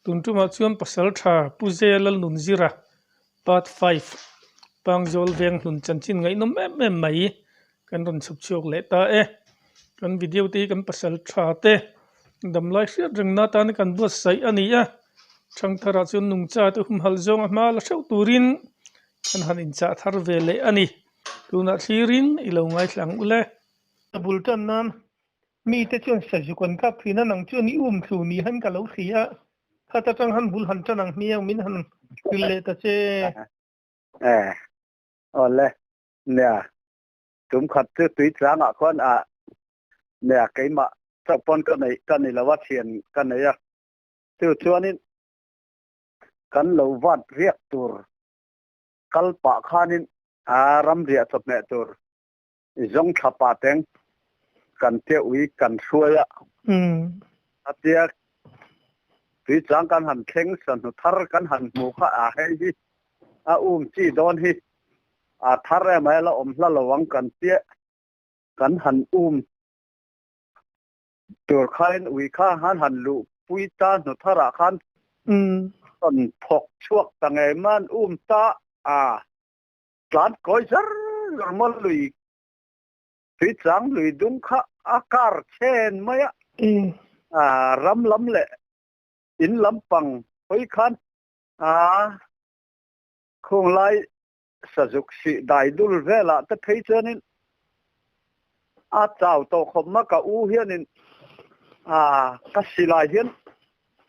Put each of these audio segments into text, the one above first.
Tuntuma chuan pasal tha puzelal nunzira part 5 pangjol veng hun chanchin ngai nom em mai kan ron chuk chok le ta kan video ti kan pasal tha te dam lai hriat rengna ta ni kan buat sai ani thang thara chun nung cha te hum hal zong ma la thau turin kan han in cha thar ve le ani tuna thirin ilo ngai thlang ule bul tan nan mi te chuan sa ju kon kap thina nang chuan ni thu ni han ka lo thia khata tang han bul han tanang miang min han le ta che ole nè chúng khát thứ túy trắng à con nè cái mà tập con cái này là vắt tiền cái này từ cho nên cái lâu vắt riết tur cái bạc khanin ram riết tập nè tur giống thapa teng cái tiêu uy cái xuôi tia túy trắng cái hành khéng sân thar cái hành mù khá hay đi chỉ đón hi thar em ấy là la lawang kan tia kan han tur khain ui kha han lu pui ta no thara khan kon phok chuak tangai man ta tlan koi zar normal lui tui chang lui dung kha akar chen maya ram lam le in lam pang hoi khan khong lai sajuk si dai dul vela ta thei chenin chao to khom ka u hianin ka silai hian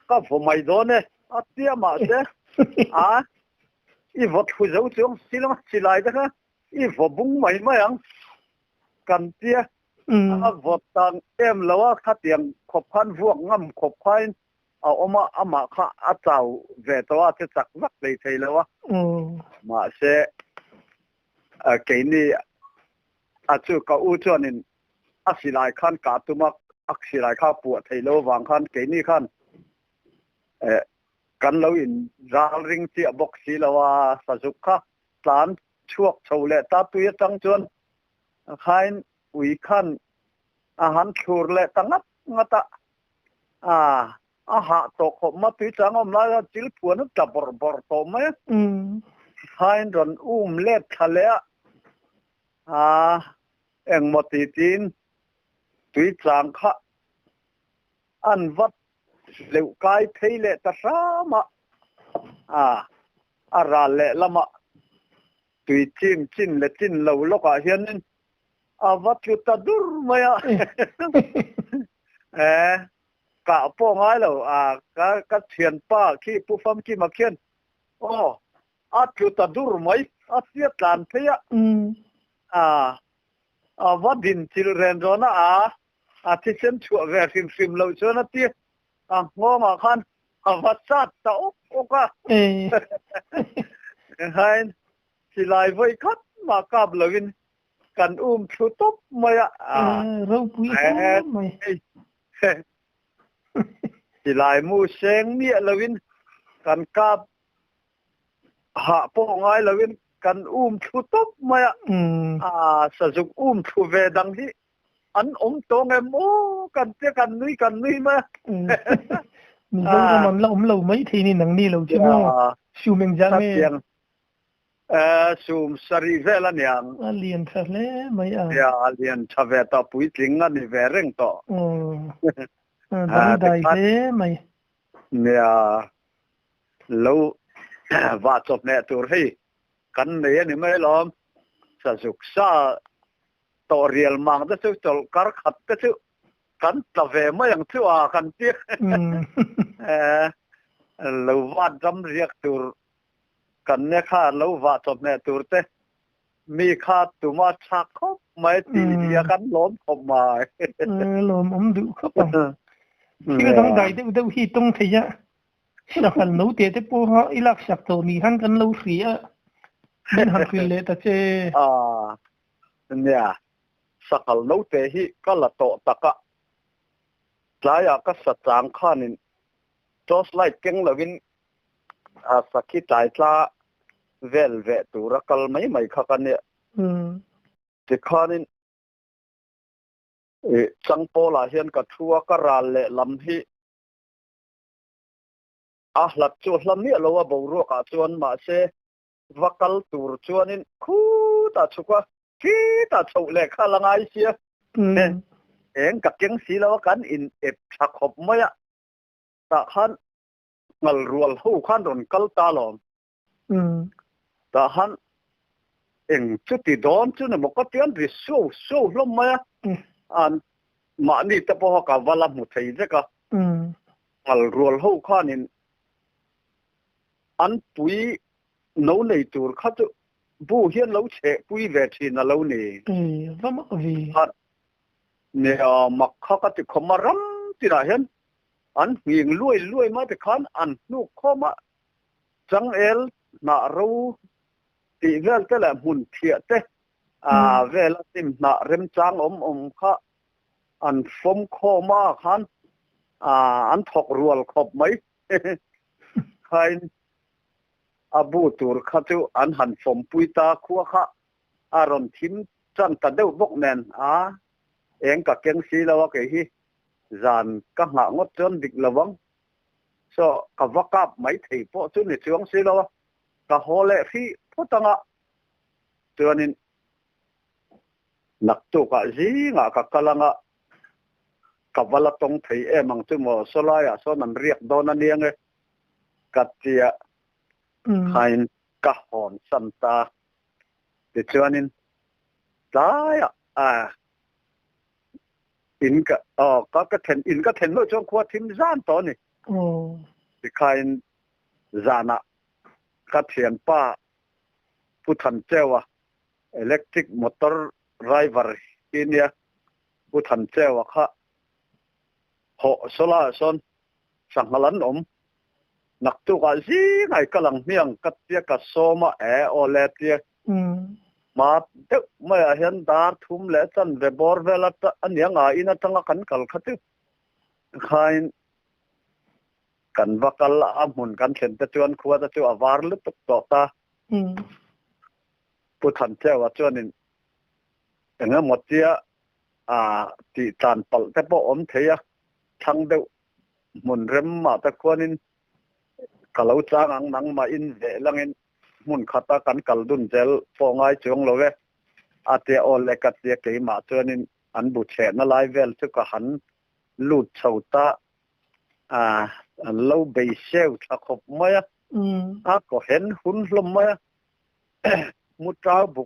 ka vomai done tia ma se i vot khu zo chung silang silai da ka i vobung mai ang kan tia vot tang em lawa kha tiang khop khan vuak ngam khop khain oma ama kha chao ve to te chak vak lei thei lawa ma se cái này chú có u cho nên silai khan cả tụi mắc silai khan bùa thầy lâu vàng khan cái này khan kan lâu in ra ring tia box xí là sa dục kha tán chuộc chầu lệ ta tụi tăng chuan khai uy khan hắn chur lệ tăng ngata hạ tổ khổ mà tụi tăng om lại chịu buồn nó tập bor to mấy khai rồi lệ thale em một tí tin tuy chẳng khá ăn vắt liệu cái thấy lệ ta sao mà ra lệ lắm mà tuy chín lệ chín lâu lúc hiền nên vắt chú ta dur mày cả bộ ngay lâu cái thiền pa khi phụ phẩm khi mà khiên chú ta dur mày siết làm thế vắt din children rồi na thì xem chùa về phim lâu cho nó tiếc ngô mà khan vắt sát tao ok hai thì lại với khách mà cặp lovin cần chú tốt mày rau quý mày thì lại mua sen mía lovin cần cặp hạ bộ ngay lovin kan chú tốt mày sử dụng chú về đằng hi anh to nghe mô kan nuôi mà mình không làm lâu mấy thì nên nằng đi lâu chứ mà siêu mình ra nghe sum sari về là nhàng liền thật lẽ mấy liền thật về ta bùi chính là đi về rừng to đại thế mày lâu và chụp nè tour hi kan này ni mai lom sa dục sa to real mang da chu chol kar khat ta chu kan ta ve ma yang chu kan ti lo va dam riak tur kan ne kha lo va chop ne tur te mi kha tu ma chak khop mai ti ya kan lom khop mai lom du khop khi cái thằng đại đâu hi tung thì ya là kan nấu tiệt te po ha ilak sak to ni han kan lo ria bên hàn khuyên lệ ta chê nè sakal nấu te hi có là tổ taka trái cái sát trắng khanin just like keng lovin sakhi tai tla vel ve tu rakal mai khakan ne ti khanin changpo la hian ka thua ka ral le lam hi hlat chu hlam ni lo wa bo ro ka chuan ma se vakal tur chuanin khu ta chukwa ki ta chau le khalangai sia eng ka keng si lo kan in ep thakop maya ta khan ngal rual ho khan ron kal ta lom ta han eng chu ti don chu na mo ka tian ri so hlom maya an ma ni ta po ka wala mu thei je ka ngal rual ho khan in an pui no nei tur kha chu bu hian lo che pui ve thi na lo ni vama vi ne mak kha ka ti khomaram ti ra hian an hing luai ma te khan an nu khoma chang el na ro ti vel te la mun thia te vel tim na rem chang om kha an fom khoma khan an thok rual khop mai khain abu tur kha chu an han fom puita khuwa kha aron thim chan ta deuh bok nen eng ka keng si lawa ke hi zan ka nga ngot chon dik lawang so ka vakap mai thei po chu ni chuang si lawa ka hole khi phutanga chuanin nak tu ka zi nga ka kalanga ka wala tong thei emang chu mo solaya so nan riak don aniang e katia khain ka hon santa ti chuanin taya in ka ka then no chong khwa thim zan to ni ti khain zana ka thian pa pu than chewa electric motor driver inia pu than chewa kha ho sola son sanghalan nak tu ka zi ngai kalang miang katia ka soma ole tia ma te ma hian dar thum le chan ve bor vela ta anianga ina tanga kan kal khatu khain kan vakal amun kan thlen ta chuan khuwa ta chu awar lu tuk to ta pu than chewa chuanin enga motia ti tan pal te po theya thang deuh mun rem ma ta khuanin kalau chang ang nang ma in ve langin mun khata kan kal dun jel fongai chung lo ve ate ole katia ke ma chuanin an bu che na lai vel chu ka han lut chauta an lo be seu tha khop maya ko hen hun hlom maya mu tra bu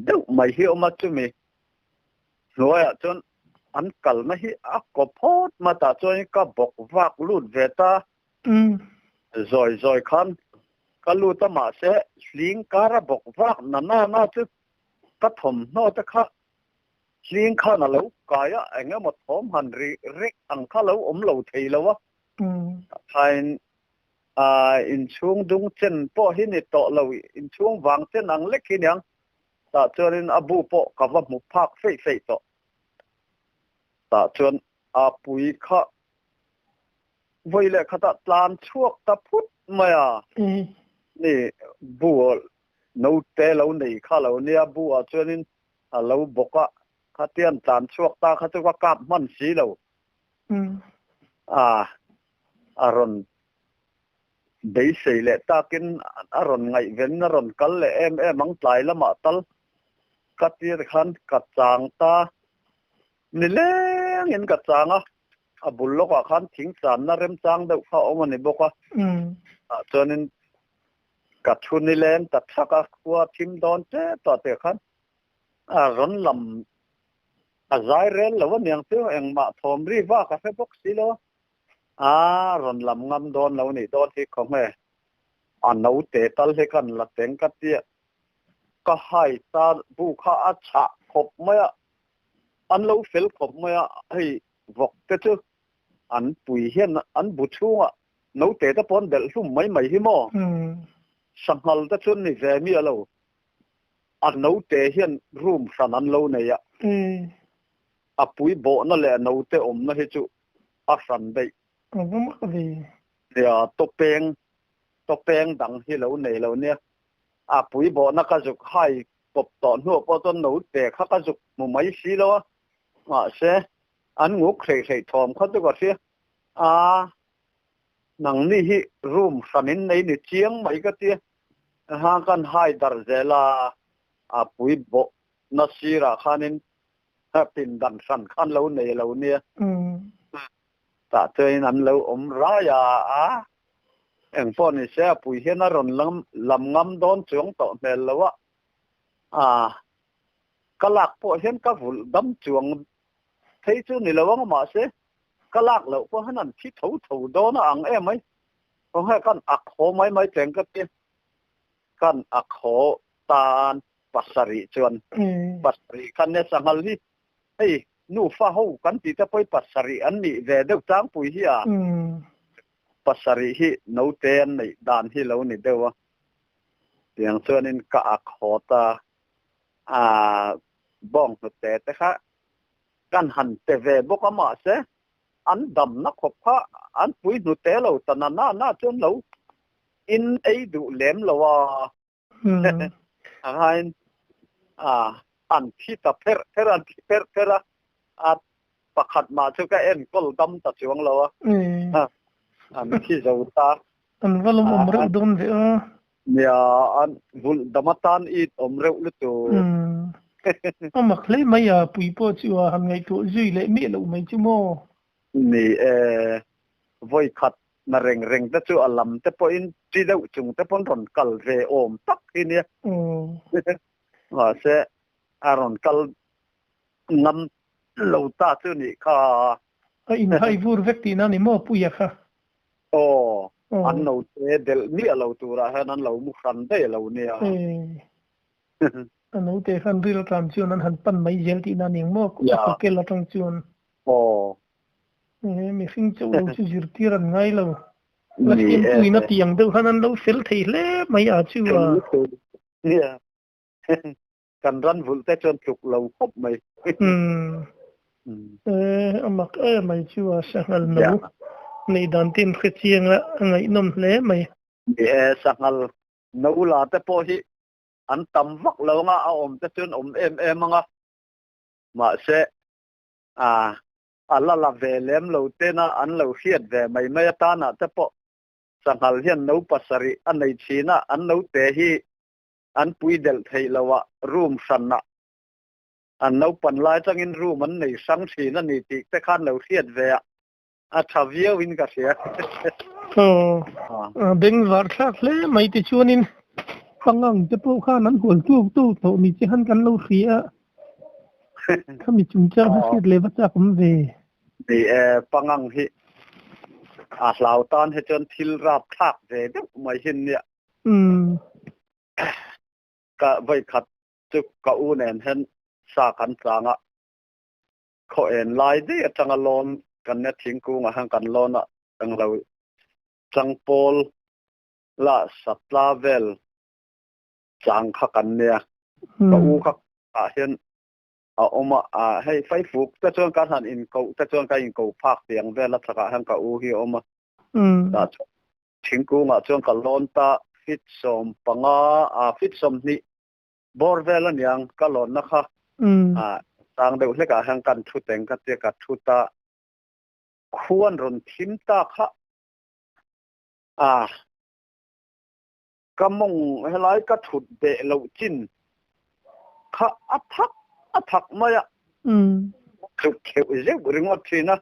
deuh mai hi oma chu mi noya chon an kal na hi ko phot ma ta choi ka bok vak lut ve ta rồi khan kalu ta ma se sling kara bok vak na chu ka thom no ta kha sling kha na lo kaya anga mo thom han ri rek ang kha lo lo thei lo wa khain in chung dung chen po hi ni to lo in chung wang chen ang lek hi nyang ta chuan abu po ka va mu phak fei to ta chuan pui kha voi le khata plan chuak ta phut maya ni buol no te lo nei kha lo nia bua chuanin lo boka khatian tan chuak ta kha chu ka kap man si lo aron dei sei le takin aron ngai ven aron kal le em ang tlai lama tal katir khan ka chang ta ni leng in ka changa abul lo ka khan thing chan na rem chang deuh kha omani boka chuanin ka thuni len ta thaka khua thim don te to te khan ron lam zai rel lo niang tu eng ma thom ri wa ka fe bok si lo ron lam ngam don lo ni don thi khong he no te tal he kan la teng ka tia ka hai ta bu kha a cha khop maya an lo fel khop maya hei vok te chu an pui hian an bu chunga no te ta pon del hlum mai hi mo sanghal ta chun ni ve mi alo an no te hian room san an lo nei ya a pui bo na le no te na hi chu a san dei ya to peng dang hi lo nei lo nia a pui bo na ka juk hai pop to no po ton no te kha ka juk mu mai si lo se an nguk khei thom kha tu ka si nang ni hi room sanin nei ni chiang mai ka tia ha kan hai dar zela a pui bo na sira khanin hapin dan san khan lo nei lo nia ta chơi nan lo ra ya a eng pon ni se pui hian a ron lam ngam don chuang to mel lo a kalak po hian ka vul dam chuang thấy chú ni lo ma se kalak lo po hanan thi thau thau do na ang em mai ko ha kan ak ho mai cheng ka ti kan ak ho tan pasari chuan pasari kan ne sangal hi ei nu fa ho kan ti ta poi pasari an ni ve deuh tang pui hi a pasari hi no ten nei dan hi lo ni dewa tiang chuan in ka ak ho ta a bong te te kha kan han te ve bo ka ma se an dam na khop kha an pui nu te lo ta na chuan lo in ei du lem lo wa hain an thi ta per a pakhat ma chu ka en kol dam ta chuang lo an thi zo ta an valum umre don ve ya an vul damatan it omre lu tu mặc lấy mấy à bùi bò chịu hàng ngày tụi duy lệ mẹ lẩu mấy chứ mò ni voi khat na reng ta chu alam te po in tri deuh chung te pon ron kal ve om tak hi nia ha se aron kal ngam lo ta chu ni kha in hai vur vek ti na ni mo pu ya kha an no te del ni lo tu ra han an lo mu khan de lo nia an no te khan ril tam chuan an han pan mai zel ti na ni mo ko ke la tang chuan mi sinh châu lo chu jir ti ran ngai lo la kim pui na tiang deuh han an lo fel thei hle mai a chu ya kan ran vul te chon chuk lo khop mai amak mai chu a sangal no nei dan tin khe chiang la ngai nom hle mai sangal no la te po hi an tam vak lo nga a om te chun em nga ma se ala la ve lem lo te na an lo hiat ve mai ta na te po sangal hian no pasari an nei china an no te hi an pui del thei lawa room sanna an no pan lai changin room an nei sang china ni ti te khan lo hiat ve a thavia win ka sia beng var thak hle mai ti chuanin pangang te po khan an hol tu to mi chi han kan lo ria khami chung chang hiat le ba cha kum ve ni pangang hi a hlau tan he chon thil rap thak ve de mai hin nia ka vai khat chu ka u nen hen sa kan changa kho en lai de atanga lon kan ne thingkung a hang kan lon a tang lo changpol la saplavel chang kha kan nia ka u kha a hen a oma a hei Facebook ta chuan kan han in ko ta chuan ka in ko phak tiang vela thaka hang ka u hi oma ta thingkung a chuan ka lon ta fit som panga a fit som ni bor vela niang ka lon na kha tang deuh hleka hang kan thu teng ka te ka thu ta khuan ron thim ta kha kamong helai ka thut de lo chin kha athak maya khuk kheu je ringot thina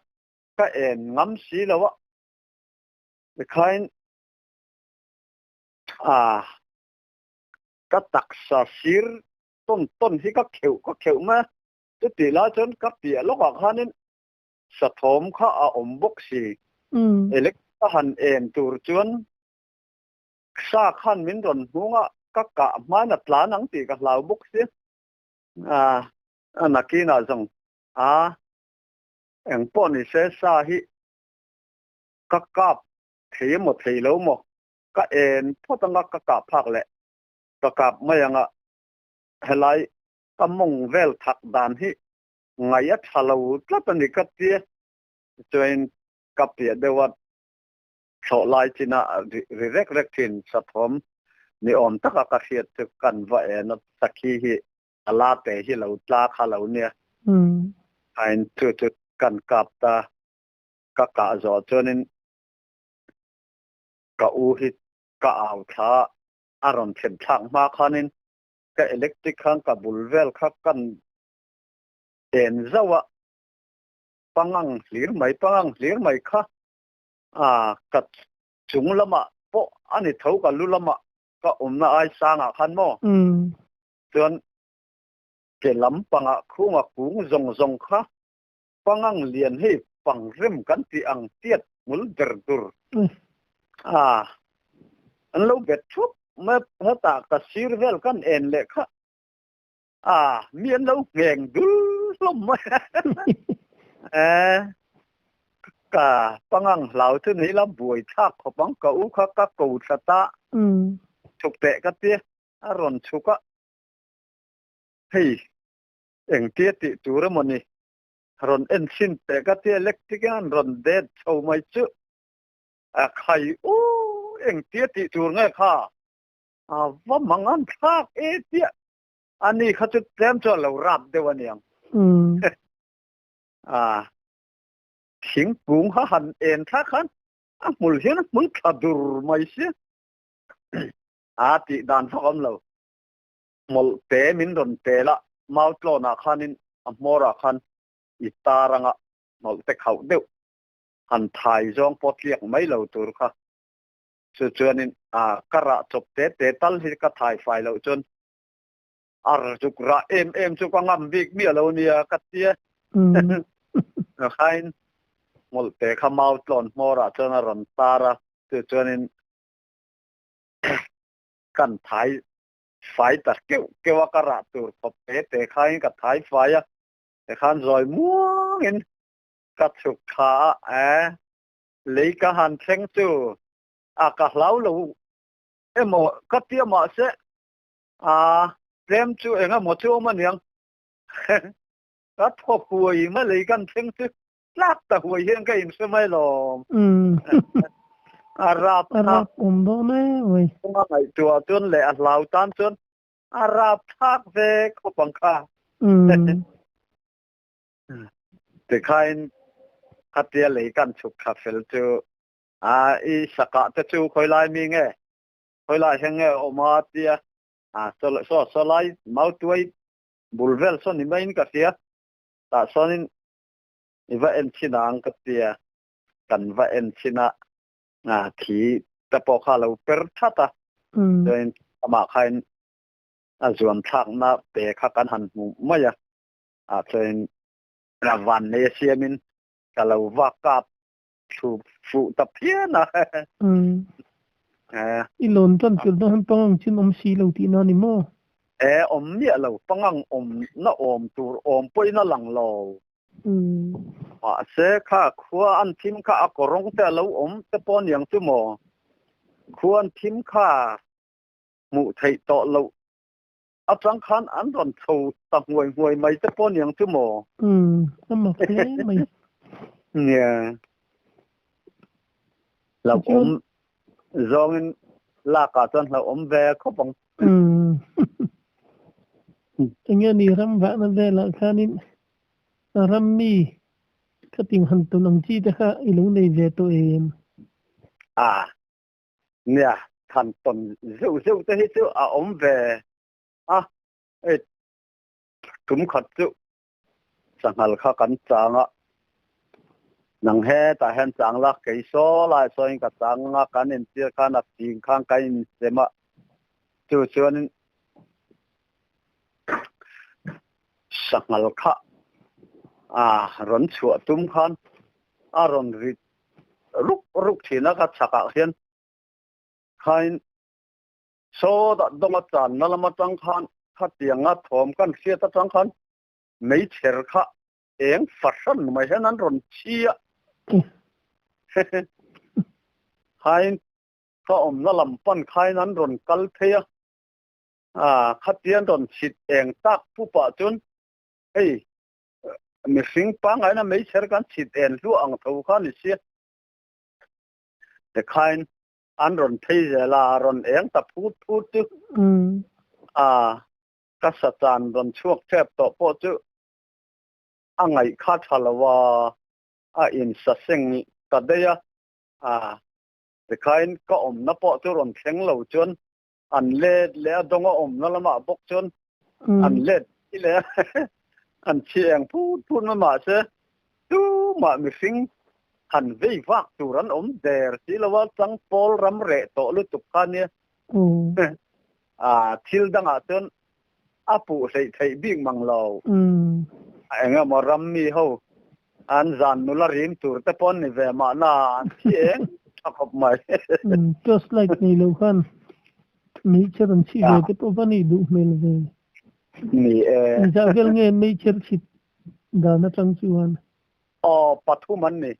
ka en ngam si lawa the kind ka taksa sir ton hi ka kheu ma tu ti la chon ka pi lo ka khanin sa thom kha a om bok si elek ka han en tur chuan sa khan min ron hunga ka ma na tlan ang ti ka lau bok si nakina zong eng pon ni se sa hi ka kap thei mo thei lo mo ka en photanga ka ka phak le ka kap mayanga helai kamong vel thak dan hi ngaya thalo tlatani ka ti join kapia dewat so lai china rek thin sa thom ni om taka ka hiat tu kan va en sakhi hi ala te hi lo tla kha lo nia ein tu kan kap ta ka zo chonin ka u hi ka au tha aron then thang ma khanin ka electric khang ka bulvel kha kan en zawa pangang hlir mai kha ka chung lama po ani thau ka lu lama ka umna ai sanga khan mo chuan ke lam panga khunga kung zong kha pangang lian hi pangrem kan ti ang tiat mul der dur an lo bet thup ma hata ka sirvel kan en le kha mian lo ngeng dul lom ma cả pangang lao thứ này là buổi thác của băng cầu các cầu sata chụp tệ cái tia ron chụp á hey em tia ti tu ra moni ron en sin tệ cái tia electric an ron dead châu mai chứ khai em tia ti tu ngay kha và mang ăn thác tia anh ấy khát chút tem cho lâu rap đâyวันยังทิ้งกุ้งหันเอ็นท่าขันมุลเห็นมุลขัดดูไม่เสียติดานฟังเรามุลเตมินดนเตละมาตโลนักขันินมอรักขันอิตารังมุลเตเขาเดียวหันไทยจงปอดเลี้ยงไม่เราตัวค่ะส่วนนี้กระจกเตตัลที่กระไทยไฟเราจนจุกระเอ็มจุกงามบิ๊กเมียเราเนี่ยกัดเตี้ยใครมุลเตะขมาวตลอนมอระจนรันตาระจนนี้กันไทยไฟตัดเกี่ยวกระตัวพบเตะใครกับไทยไฟแต่ขันรอยม่วงเห็นกัดฉุกขาเลยกหันเชงจูกะเหลาลูหมอกัดเตี้ยหมอเสเต็มจูเองหมอจูมันยังกัดพบป่วยมาเลยกันเชงจูลากตะหัวยังก็ยังไม่ลงอาราบโดนไหมเว้ยมาไงตัวจนเลยเหลาตามจนอาราบทักเวกเขาบังคับแต่ใครขัดเดียเลยกันฉุกขับเฟลจูอีสกัดจะจูคอยไล่มีไงคอยไล่ยังไงออกมาเดียสไลมาตัวบุลเวลส่วนนี้ไม่อินกับเสียแต่ส่วนนี้ว่าเอ็นชินังกับเดียกันว่าเอ็นชินะที่แต่พอข้าเราเปิดทัดโดยมาใครส่วนทางน่ะเปะข้ากันหันหูไม่อะโดยระวันเนเซียมินก็เราว่ากับฟูตะเพียนะอีหลอนต้นจุดนั้นปังชินซีเราที่นั่นนี่มั้งเมียเราปังน่ะตูป่วยน่ะหลังเราเสข้าควรอันทิมข้ากรองแต่เราแต่ปอนอย่างชั่วโมงควรทิมข้ามุทัยต่อเราจังคันอันตอนโชว์ตักหวยไม่แต่ปอนอย่างชั่วโมงน้ำมันเท่ไหมเนี่ยเราจองลากาจนเราแวะเขาบังจังเงี้ยนี่รำวะนั่นแหละละค่ะนี่รำมีก็ติงหันตุนังจีแต่ค่ะอีหลงในเวตัวเองเนี่ยทันตนเจ้าแต่ให้เจ้าแวะถุมขัดเจ้าสังหารข้ากันจางนังแห่แต่เห็นจางละไก่โซ่ลายโซ่กับจางกันเห็นเสียข้านักจริงข้างไก่เสมาจู่ชวนสังหารข้าร้อนชัวตุ้มขันร้อนริดรุกที่นักชักเห็นใครโซ่ดงจันนั่นละมาจังขันขัดยังถมกันเสียตจังขันไม่เชื่อข้าเองฝันไม่เห็นนั้นร้อนเชียใครก็นั่นลำปันใครนั้นร้อนกัลเทียขัดยังร้อนชิดเองตักผู้ป่าจนมีสิ่งปังไงนะไม่เชื่อกันชิดเองรู้อังทูขันเสียแต่ใครอันร้อนที่จะลาร้อนเองแต่พูดจุกัสจานร้อนช่วงแทบต่อพอจุไงข้าทลว่าอินสัสิงตัดเดีย แต่ใครก็อมนับปอจุรนแข็งเหล่าจนอันเล็ดแล้วดงอมนั่นละมาบกจนอันเล็ดที่แล้วอันเชียงพูดมาเสดูมาไม่ฟิงหันวิวักตุรันเดร์สิละว่าจังปอลรำเรโตลุตุกันเนี่ยทิลดังจนอาปูใส่ไทยบิ่งมังเราเองมารำมีเขาอันจันนุลาริมตุรตะปอนนี่เวมานาเชียงทักมา just like นี่ลูกคันมีเชิญชีวิตที่ตัวนี้ดูเมลเลยนี่จะเกิดเงี้ยไม่เชิญชิดดานะจังชวนปัทุมันนี่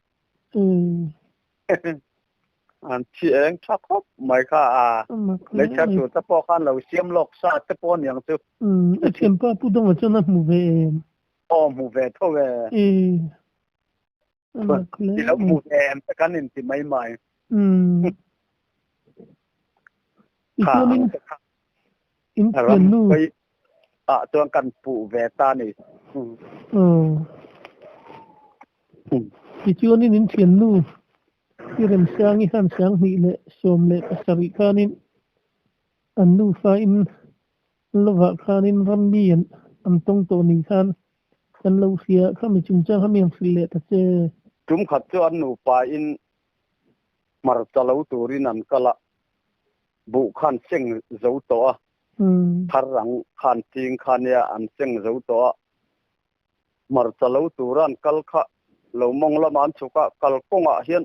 อันเชียงทักไม่ค่ะเลยชัดสุดตะปอคันเราเสียมลอกซาตะปอนอย่างสุดเทียมป้าพูดต้องว่าจะนับมูเวมูเวเท่าเวที่เรามูเวแต่กันนี่ที่ไม่อีกตัวนึงอินเทียนนู่ตัวกันปูเวตานี่อีกตัวนึงอินเทียนนู่ที่เริ่มสร้างอีหันสร้างนี่เลยสมเลยสริคานินอันนู่ฟ้าอินลวะคานินรัมบีนอันตรงตัวนี้คันกันเราเสียข้ามีจุงจ้าข้ามีอังสิเลตัดเจจุ่มขัดจวนหนูปาอินมารจะเล่าตัวรินันก็ละบุคันเสียงเจ้าตัวทารังคันจิงคันเนี่ยอันเสียงเจ้าตัวมารจะเล่าตัวรันกัลขะเรามองละมันสุกะกัลกงเฮียน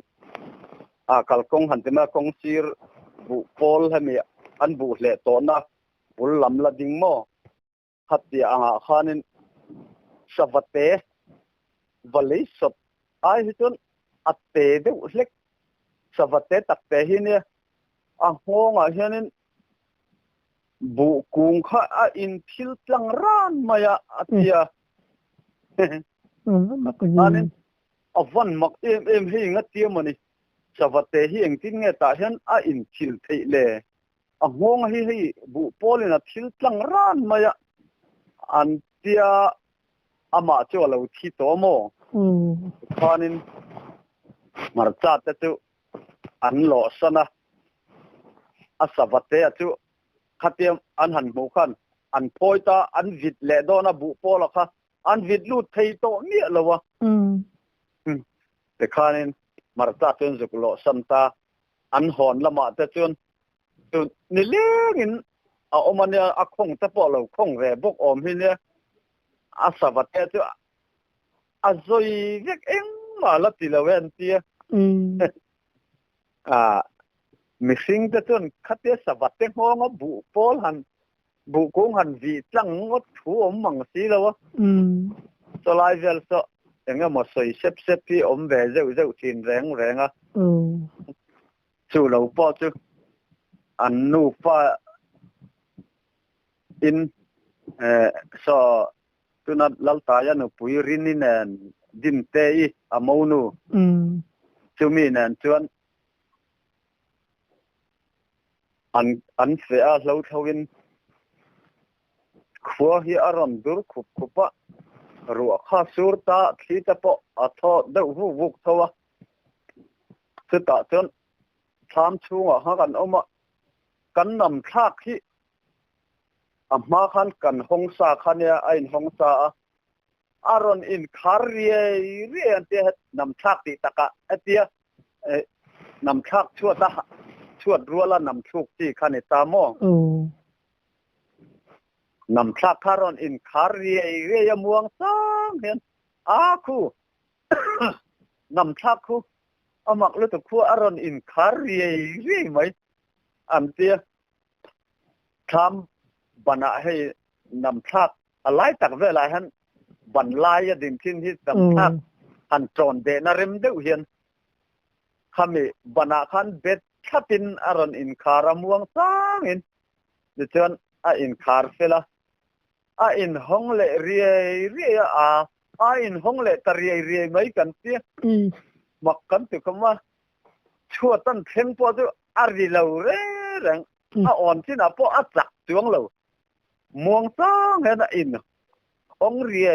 กัลกงหันที่มากงซีร์บุปอลให้มีอันบุเละตัวนะบุลลำละดิ่งโมหัดที่คันินสวัสดีวลีสดไอ้ที่จนอัตเตเดวเล็กสวัสดีตักเตหินเนี่ยห้องเฮียนินบุกุงข้าอินทิลตังร้านมายาอัตเตียอันนี้วันมักเอ็มให้งัดเตียมันนี่สวัสดีที่เองที่เงี้ยตาเห็นอินทิลเทเลห้องให้บุปอลินทิลตังร้านมายาอันเตียอามาจ้าเราที่โตโมตอนนี้มาจัดแต่จู่อันหล่อสนะสวัสดีจู่ขัดเตรียมอันหันบุคันอันพอยตาอันวิดเล่ดอนะบุปอละค่ะอันวิดลูดไทยโตเนี่ยละวะแต่ข้านี่มาจัดจนสุกหล่อสันตาอันหอนละมาแต่จนนี่เลี้ยงเอามันเนี่ยคงจะปอเราคงแร่บกอมที่เนี่ยสวัสดีจู่จอยเรียกเอ็งมาละตีละเวนเตียมิสิงแต่จนขัดเดียสวัสดีห้องบุปอลหันบุกงหันวีจังงดถูอมมังสีแล้ววะสลายเวลส์ยังไงมาใส่เซฟที่อมเวเจ้าทินแรงจู่เราปอจู่อันนูฟ้าอินสอตุนัดลัลตายานุปุยรินินนดิมเตยอามนูจู่มีนันจวนอันเสียเราทวินขวาฮีอารมณ์ดูขุบปะรัวข้าสูรตาที่จะปะอัฐเดาวุกทว่าสุดท้ายจนทำช่วงหากันออกมากันนำทักที่มาขันกันหงสาขันเนี่ยไอ้หงสาอารมณ์อินคารีเรียนเดียนำทักติตะกะเดียนำทักชั่วตาชวดรัวละนำชุกที่ขันตามอนำทักคารอนอินคารีเรียมวงสังเห็นคูนำทักคูมักลุตคูอารอนอินคารีเรียไหมอันเดียทำบันให้นำทักอะไรตักเวลาฮันบันลายดินทิ้งที่นำทักฮันจอนเดนริมเดียวเห็นขมิบันขันเบ็ดขัดินอารอนอินคารมวงสังเห็นดิฉันอินคาร์เฟล่าอินฮงเล่เรียอินฮงเล่ตะเรียไม่กันเสียมักกันตุกมาชั่วตั้งเทมปอตุอาริเลวเร่งอ่อนที่น่ะปอจักจวงเลวมวงสังเห็นอินฮงเรีย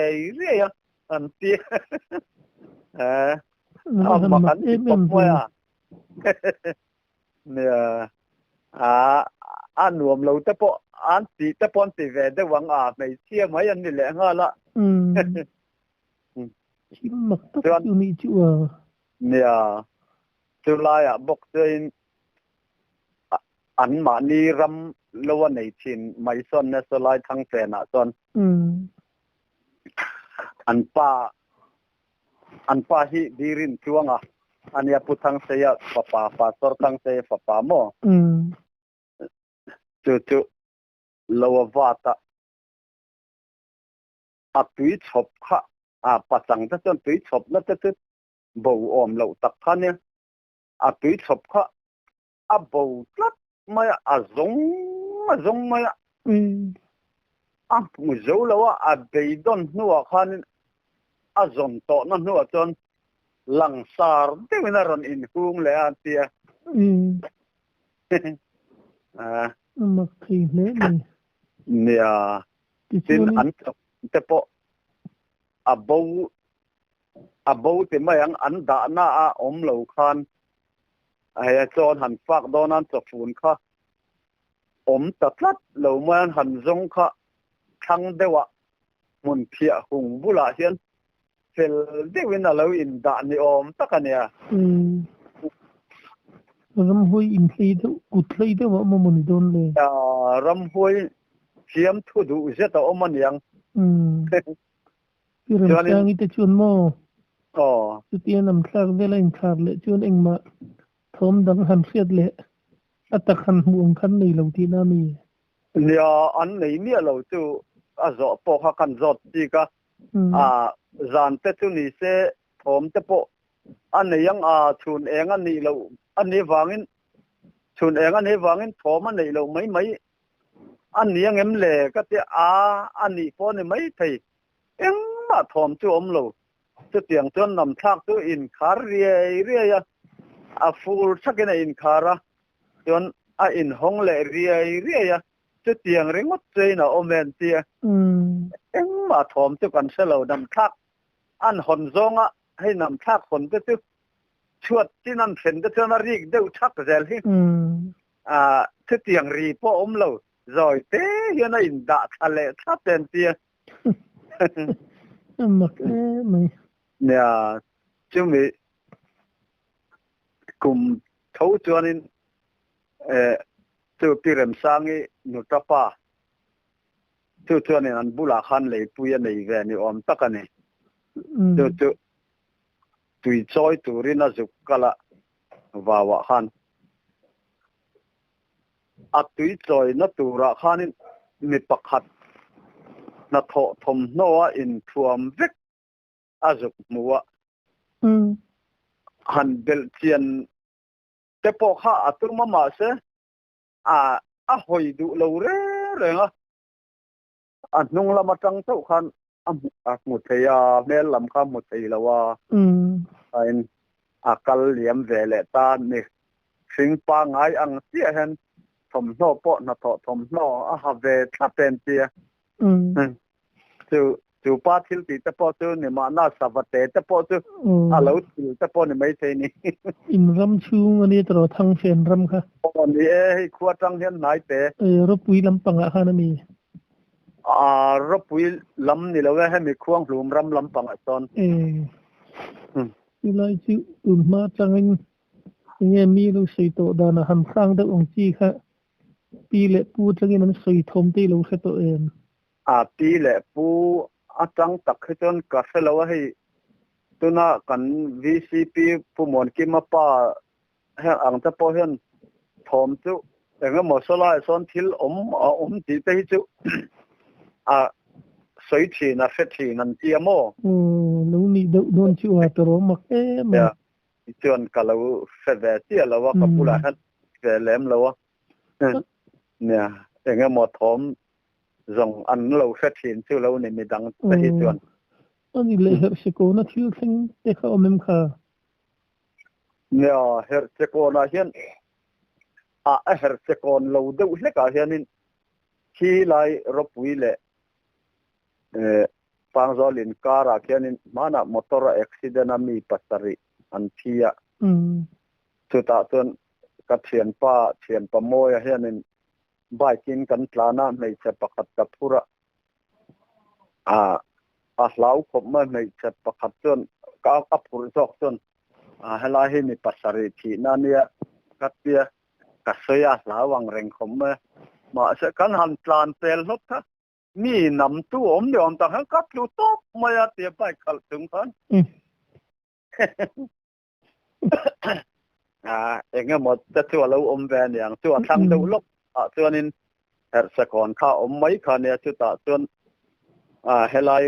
อันเสียมักกันที่ปอมวย nè anh nuông lâu tập bộ anh chỉ tập bọn chỉ về để vắng mấy chia mấy anh đi lẽ ngơ lạ chỉ mặc tất chú ni chú à nè chú lai bốc trên anh mà ni ram lâu này chín mấy son nè chú lai thăng phèn son anh pa hi dirin chuang anh ya putang saya papa pastor thăng saya papa mo chú lâu vata túi chop kha pasang ta chon túi chop na ta bầu om lâu tak kha ne túi chop kha bầu tlat mai zong mai mu zo lo bei don nuwa khan zon to na nuwa chon lang sar te na ron in hung le an tia mặc thì lẽ này nia tin an te po bầu te mai an da na om lo khan ai chon han fak don an cho phun kha om tatlat lo man han zong kha thang dewa mun phia hung bula hian fel dewin a lo in da ni om takania ram hui in hlei do kut hlei do ma mon don le ram hui chiam thu du zeta om maniang pi ram sang ite chun mo chu tian nam thak de lain thak le chun engma thom dang han khiat le atak han muang khan nei lo ti na mi nia an nei mi lo chu zo po kha kan zot ti ka zan te chu ni se thom te po an nei yang chun eng an ni lo an ni wangin chun eng an ni wangin thom an nei lo mai an ni ang em le ka te an ni po ni mai thei eng ma thom chu om lo chu tiang chon nam thak tu in khar ria ya full sakena in khara chon in hong le ria ya chu tiang ringot cheina omen tia eng ma thom chu kan selo nam thak an hon zonga hay nam thak hon te chu chuat tin an phen te chona rik deu thak zel hi chu tiang ri po om lo rồi te hian a in da thale tha ten tia mặc mày nè chứ mi cùng thấu cho nên từ pirem sang ấy nụ tapa từ cho nên anh bula khan lấy puya này về ni om taka này từ tùy choi tu rin azuk kala vawa khan tùy choi na tu ra khan mi pakhat na tho thom noa in thuam vek azuk muwa han bel chian te po kha atur mama se hoi du lo re nga nung lama tang to khan mu theya mel lam kha mu thei lawa in kal liam ve le ta ni sing pa ngai ang tia hen thom no po na tho thom no ha ve tha pen tia chu pa thil ti te po chu ni ma na savate te po chu alo thil te po ni mai thei ni in ram chung ani tro thang fen ram kha ni khua tang hian nai te ro pui lam panga kha na mi ro pui lam ni lo he mi khuang hlum ram lam panga son lai chu un ma changin nghe mi lu sei to da na han sang da ong chi kha pi le pu changin an sei thom ti lo kha to em pi le pu atang tak khon ka selo hi tuna kan VCP pumon ki mapa he ang ta po hen thom chu enga mosala son thil om ti te chu soi thi na fe thi nan ti mo lu ni do don chu a to mak ma chon kalo fe ve ti lo wa ka pula han ve lem lo wa nè enga mo thom zong an lo fe thin chu lo ni mi dang te hi chon ani le her se ko na thil thing te kha omem kha nè her se ko na hian her se kon lo de hle ka hianin khi lai ro pui le pangzolin kara hianin mana motor accident ami pasari an thia chuta chon ka thian pa moi a hianin baikin kan tlana nei che pakhat ka phura a hlau khop ma nei che pakhat chon ka phur jok chon helai hi ni pasari thi na nia katia ka soya lawang reng khom ma se kan han tlan tel lot tha mi nam tu om de om ta han kat lu top ma ya te pai khal tung khan enga mo ta chu lo om ve niang chu thang do lok chuanin her sakon kha om mai kha ne chu ta chuan helai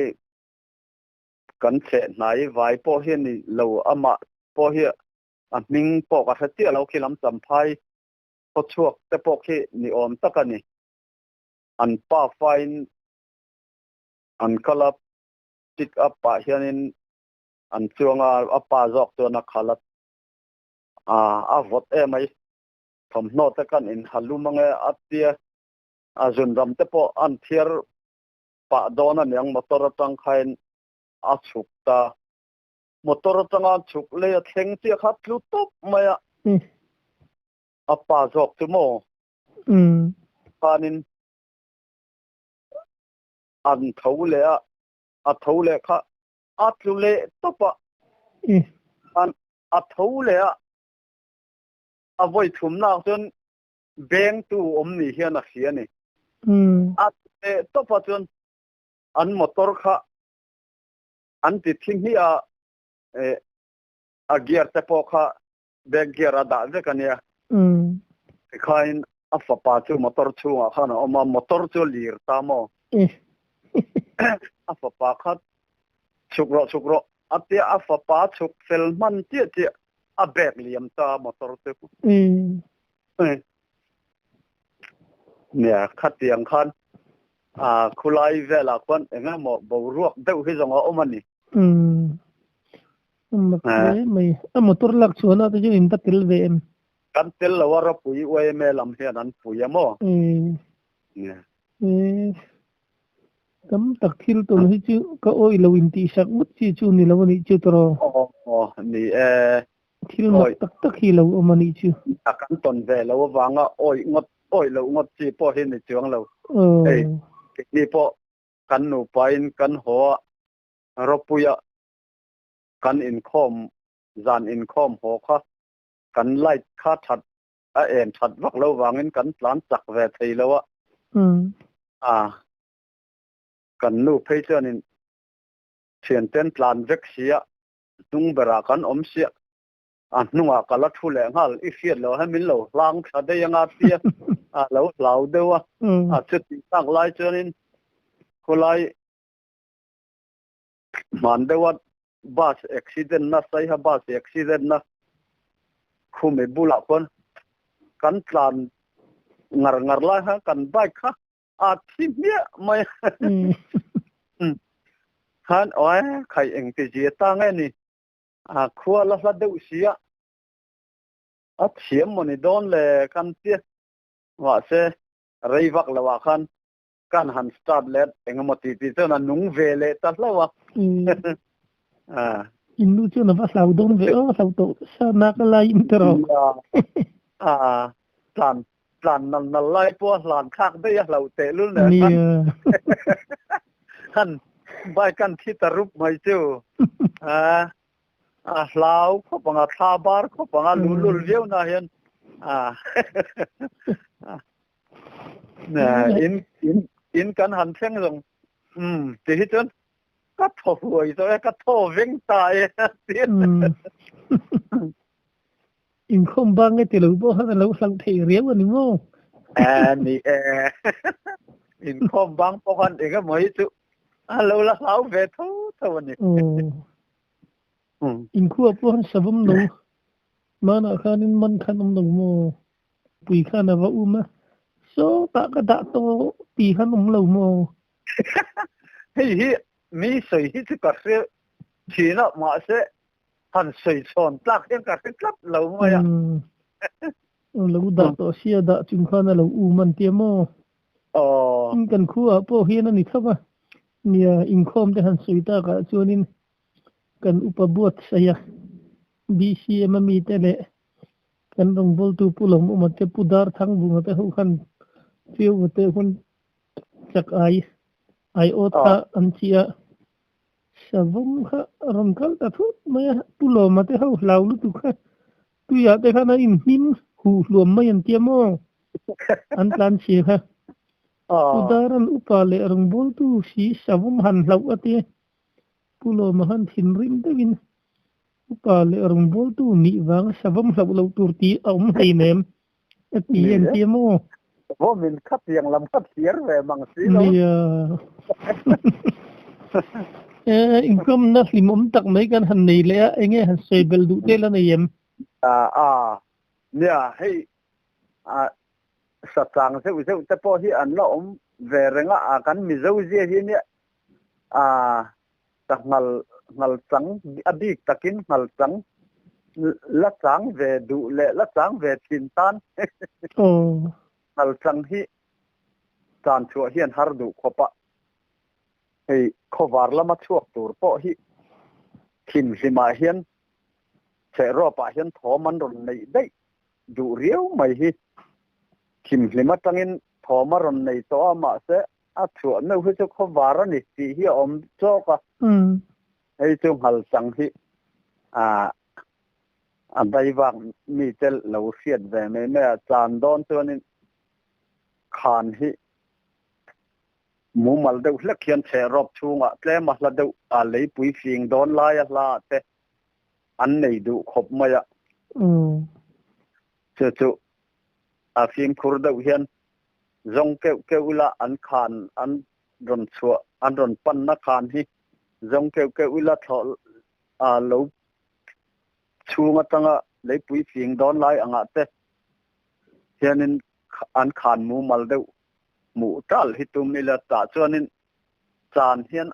kan che nai vai po hian ni lo ama po hi ming po ka hati lo khilam champhai po chuak te po khi ni om takani an pa fine an kala pick up pa hianin an chuanga apa jok to na khalat vot mai thom no ta kan in halumanga atia azun ram te po an thiar pa dona nyang motor tang khain chukta motor tanga chuk le thleng ti khat lu top maya apa jok tu mo kanin an thole a thole kha atlu le topa an a thole a voi thum na chon beng tu om ni hian a khia ni at topa chon an motor kha an ti thing hi a gear te po kha beng gear a da ve kania khain a fa pa chu motor chunga khana oma motor chu lir ta mo a fa pa kha chukro atia a fa pa chuk sel man ti a bek liam ta motor te nè khát tiếng khan khulai vela kwan enga mo bo ruak deu hi zonga omani mày motor lak chuana ta ju in ta til ve em kan tel lawara pui we me lam hian an pui mo nè kam takhil to hi chu ka oi lo in ti sak mut chi chu ni lo ni chu tro ni thil ma tak hi lo omani chu kan ton ve lo wanga oi lo ngot chi po hin ni chuang lo ni po kan nu pain kan ho ropuya kan in khom zan in khom ho kha kan light kha that en that vak lo wangin kan plan chak ve thei lo kan nu phei chuanin thian ten plan vek sia tung bera kan om sia nunga kala thule ngal I fiat lo ha min lo lang tha de yanga tia lo lau dewa chuti tak lai chuanin khulai man dewa bus accident na sai ha bus accident na khume bula kon kan plan ngar lai ha kan bike kha thimia mai han oi khai eng ti ji ta nge ni khua la sa deu sia thiam moni don le kan tia wa se reivak lawa khan kan han start let engmoti ti chona nung vele ta lawa inu chu na va sau don ve sau to sa na ka lai intro plan nan lai po lan khak de ya lau te lu ne han bai kan thi tarup mai chu lau ko panga thabar ko panga lulul veu na hian in kan han theng rong ti hi chon ka tho huai so ka tho veng tai in khom bang cái tiểu bo ha lo sang thei riau ani mo ni in khom bang po han e ga moi chu lo la lau ve tho ni in khu po han savum lo mana khanin man khan om lo mo pui khana wa uma so ta ka da to ti khan om lo mo hi mi sei hi chu ka se china ma se han sei chon tlak em ka tlap lo mo ya lo da to sia da chung khana lo u man ti mo in kan khu po hian ani thaba nia in khom te han sui ta ka chuanin kan upabuat saya BCM mi te le กันรองบอลตูปุลมอุมาเตปุดาร์ทั้งบุงเตหุขันฟิวเตหุนจากไอโอตาอันเชียชาวบ้านค่ะรำคันแต่ทุกไม่ปุลมเตหุลาวลุตุค่ะตุยาเตค่ะนั่นอินหิมหูรวมไม่ยันเตียมอันตันเชียค่ะปุดารันอุปาเลรองบอลตูชีชาวบ้านหันลาวเตปุลมหันหินริมเตวินupale orang bol tu ni wang sabam sablau turti om hainem atien tiemo ว่ามันคัดอย่างลำคัดเสียงแหวมังสีเรา dia income na limom tak mai kan han nei le enge han sebel du te la nei yem เนี่ยให้สัตว์ต่างเสียแต่พอที่อันละเวรงกันมิเจ้าเจียที่เนี่ยตักngal sang adik takin ngal sang la sang ve du le la sang ve tin tan ngal sang hi tan chua hian har du khopa hei khovar lama chuak tur po hi thim sima hian che ro pa hian thoman ron nei dei du riau mai hi thim lima tangin thoma ron nei to ama se a chua no hu chu khovar ani ti hi om chokaไอ้ช่วงหัลสังที่อันใดว่างมีเจลเหลาเสียดแบบแม่จานดอนตัวนี้ขานที่หมูมัลเดาเล็กเขียนเชรอบช่วงแกลมาละเดาอะไรปุยฟิงดอนลายละแต่อันไหนดูขบมาอ่ะจู่ฟิงคูร์เดาเฮียนจงเกวละอันขานอันรอนชัวอันรอนปันนักขานที่จงเกวิลาทอลูชูงตังะเลยปุยฟิงดอนไลอ่างเตเฮียนินอันขานมูมัลเดวมูตัลฮิตุมิลตาจวนินจานเฮียน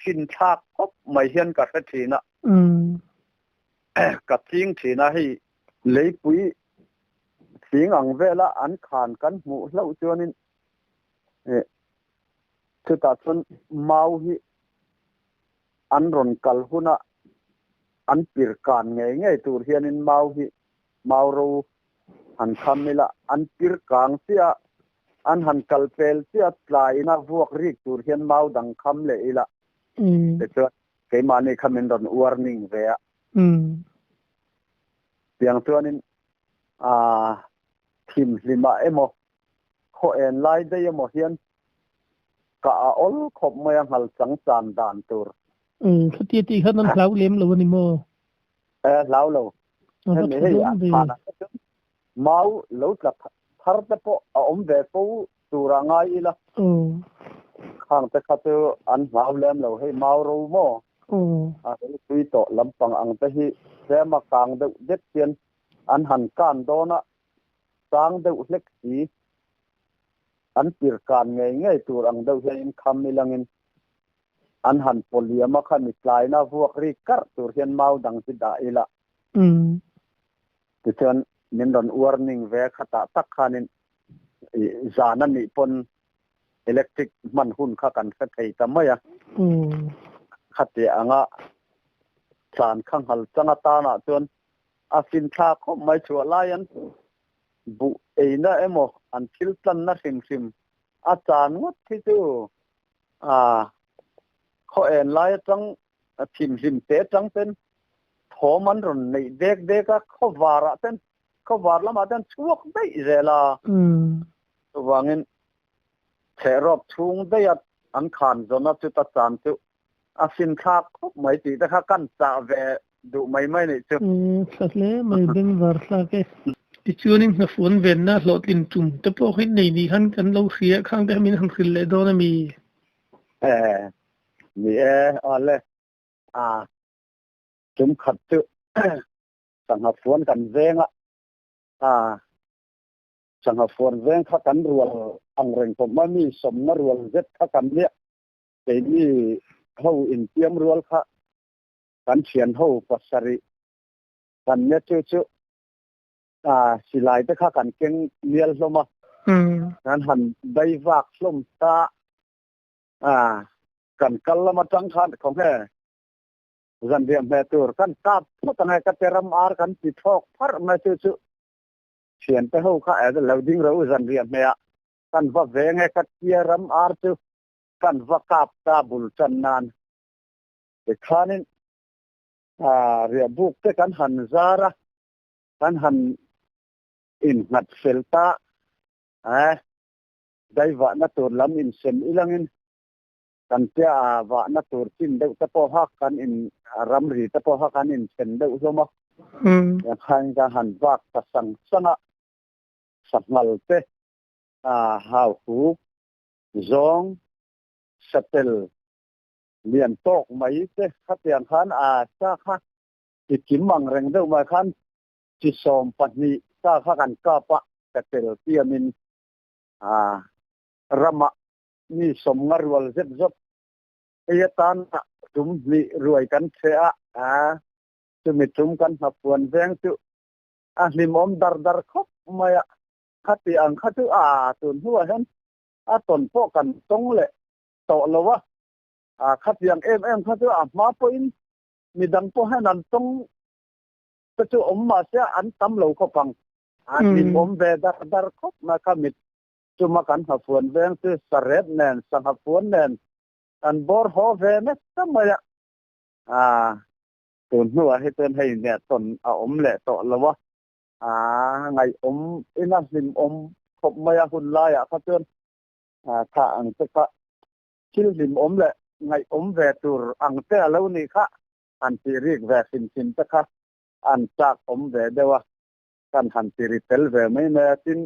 สินชากคบไม่เฮียนกัดทีนะกัดทิ้งทีนะให้เลยปุยฟิงอังเวละอันขานกันมูเล่าจวนินคือตาจนเมาฮิอันรอนกัลหุนะอันปิรการไงตัวเฮียนินเมารูหันคำนี่ละอันปิรกางเสียอันหันกัลเปลเสียปลายนะพวกริกตัวเฮียนเมาดังคำเลยละแต่ตัวเกมานี่คำเป็นรอนวอร์นิ่งเวียเพียงตัวนี้ทีมลิมาเอโมโคเอ็นไลได้ยโมเฮียนกะอลขบเมืองหัลสังสารด่านตัวเขาตีเขานั่นเล้าเลี้ยมเลยวันนี้โมเล้าเราไม่ให้ผ่านเมาเล้าจับทาร์ตปอเวปูตูรางไงล่ะข้างแต่เขาเจออันเล้าเลี้ยมเราให้เมารู้โมตุยโตลำปังอังแต่ที่แซมากางเดือดเด็ดเทียนอันหันการโดนะสร้างเดือดเล็กสีอันปิรการไงตัวอังเดือดเห็นคำมีลังเงินอันหันโพลีมาขันมิสไลน่าพวกริกัร์ตัวเฮียนเมาดังสิดาอีละที่เชิญนินดอนวอร์นิ่งเวขตาตักขันินจานันนี่ปนอิเล็กทริกมันหุ่นข้ากันสักไอ้ทำไมอ่ะขัดเดียงอ่ะจานข้างหัลจังตาหน้าจนอาสินชาเขาไม่ชัวร์ลายันบุเอ็น่ะเอ็มอันทิลตันน่ะซิมอาจารย์วัดที่ดูเขาเอ็นไล่จังทิมเตะจังเป็นโถมันรุนในเด็กก็เขาวาระเต้นเขาวาระมาเต้นช่วงได้เจล่ะว่างั้นเชรอบช่วงได้อันขานจนนับจุดตัดสามจุดสินค้าเขาไม่ตีแต่ข้ากันจ่าเวดูไม่เนี่ยจุดสักเล่ไม่เป็นวาร์สักเอที่ช่วงนี้นะฝนเวนน่ะหลอดลินจุ่มแต่พอให้ในนี้หันกันเราเสียข้างแต่มีหันขึ้นเลยโดนมีมีอะไรจุ่มขัดจุสังหารฝนกันเวงสังหารฝนเวงข้ากันรัวอังเริงผมไม่มีสมนรัวเจ็ดข้ากันเนี่ยแต่นี่เขาอินเตียมรัวข้ากันเขียนเขาปัสสริกันเนี่ยจุสิไลแต่ข้ากันเก่งเลี้ยลงมางั้นหันได้วากลมตากันกัลละมาจังคันของแห่จันเดียมแม่ตัวกันตาพุทธนายกัจจรมอาร์กันติดทอกพัดมาจุ เขียนไปเขาค่ะเราดิ้งเราจันเรียนเนี่ยกันว่าเวงให้กัดเยรำอาร์ตุกันว่ากาบตาบุลจันนานเด็กข้านี่เรียบุกเตกันหันซาระกันหันอินนัดเฟลตาได้ว่านัตัวลำอินเซนอีลังอินกันเจ้าว่านัตัวจินเด็กตะโพหักกันอินรำรีตะโพหักกันอินเซนเด็กสมะอย่างใครกันหันวักตะสังสนะสักมัลเตฮาวฮูจงสเตลเลียนโตกไม่เตะขัดอย่างขันซาค่ะจิกิมมังเร่งเดามาขันจิสอมปัจนีซาค่ะกันกาปะสเตลเตียมินรำมะนี่สมงารวลเจ็ดจบเอตันจุ่มนี่รวยกันเสียจะมีจุ่มกันหับวนแรงจุลิมอมดาร์คบมาขัดอย่างขัดจุตุนหัวเห็นตนพวกกันตรงเลยโตแล้ววะขัดอย่างขัดจุมาพอินมีดังพวกให้นันตรงก็จุมาเสียอันตั้มเหลวก็ฟังลิมอมเวดาร์คบมาขมิดจุมากันหับวนแรงจุสเรดเนนสังหับวนเนนอันบอร์ฮอเวเนสทำไมตุนหัวให้เตือนให้เนี่ยตนเละโตแล้ววะไงอินัสลิมขบมายาหุ่นลายเขาเตือนถ้าอังจะก็คิดลิมเละไงเวตูร์อังเตะแล้วนี่ค่ะอันที่เรียกแวสินจะค่ะอันจากเวเดวะกันหันที่ริเทลเวไม่เมื่อสิน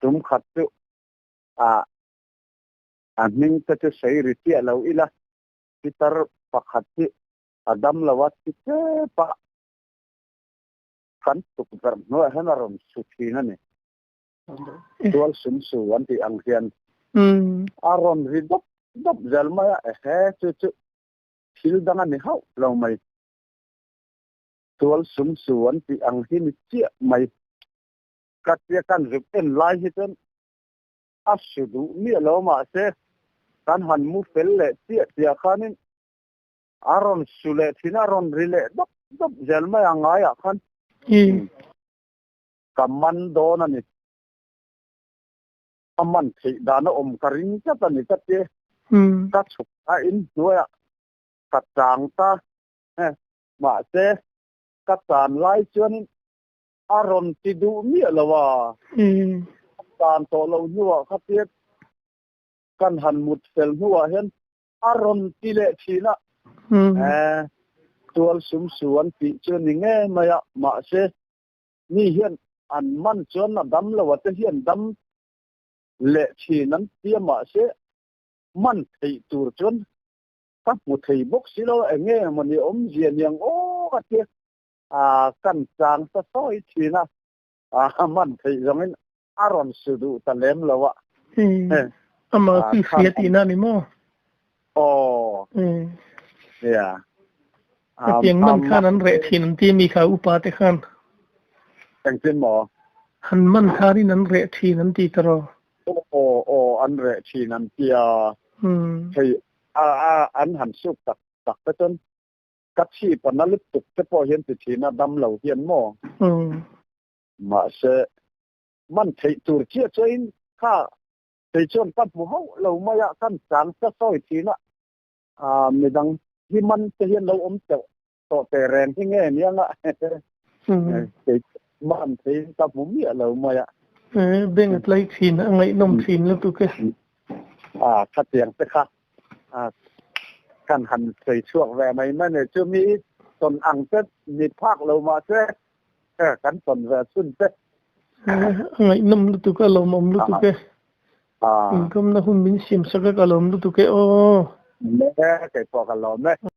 จุ่มขัดจุอันนี้ก็จะใช้ริเทียแล้วอีละที่ตรปักขัดที่ดัมละวัดที่เจ็บขันตุกกระนัวให้นารมสุขีนั่นเองตัวสุนสุวรรณที่อังเฮียนอารมณ์ริดบเจลมาจุทิลดังนี่เขาเราไม่ตัวสุนสุวรรณที่อังเฮียนเจี๊ยไม่กัดเยกันรุปเอ็นไลฮิตันสุดูมีเรามาเสกันหันมุฟเฟลเล่เจี๊ยขานินอารมณ์สุเล่ที่นารมณ์ริเล่ดบเจลมาอย่างไงขันกำมันโดนนี่กำมันที่ดานกริงจะตันนี่ตัดเจกัดสุกอินด้วยกัดจางตามาเสกัดจานไล่ชวนอารมณ์ที่ดูมีอะไรวะจานโตเราหัวขัดเจกันหันมุดเฟลหัวเห็นอารมณ์ที่เละทีน่ะตัวสุมสวนที่ชวนนี่ไงมาเสนี่เห็นอันมันชวนน่ะดำแล้วว่าจะเห็นดำเละทีนั้นเตี้ยมาเสมันที่ตัวชวนกับมุดที่บกสิเราเงี้ยมันนี่เจียนยังโอ้ก็เตี้ยกันจางสะซ้อยทีน่ะมันที่ตรงนี้อารมณ์สุดตะเล็มแล้ววะมาคือเสียตีน่ะนี่มั้งเนี่ยเพียงมันข้านั้นเรทีนั้นที่มีข่าวอุปาเตขันแต่งเป็นหมอหันมันข้าที่นั้นเรทีนั้นที่ตรออันเรทีนั้นที่ที่อันหันสุกตักไปจนกัดชีปนันลิตุกจะพอเห็นติดทีน่ะดำเหล่าเฮียนหมอมาเสมันที่ตัวเชี่ยจนข้าที่ชนกับหมู่เราไม่อยากกันจางจะซ้อยทีน่ะไม่ดังที่มันจะเห็นเราเจ้าต่อแต่แรงที่แง่เนี้ยละที่มันที่กับหมู่เมียเราไม่อยากเบ่งอะไรทีนะไงนมทีนแล้วตุกขัดเสียงสิค่ะกันหันใส่ช่วงแวไม่ไม่เนี่ยจะมีตนอังเซมีภาคเรามาเซ่กันตนแวสุนเซ่ไงนมตุกเรามตุกก็มันหุ่นบินซิมสักก็เราตุกโอ้แม่แกพอกันเราไหม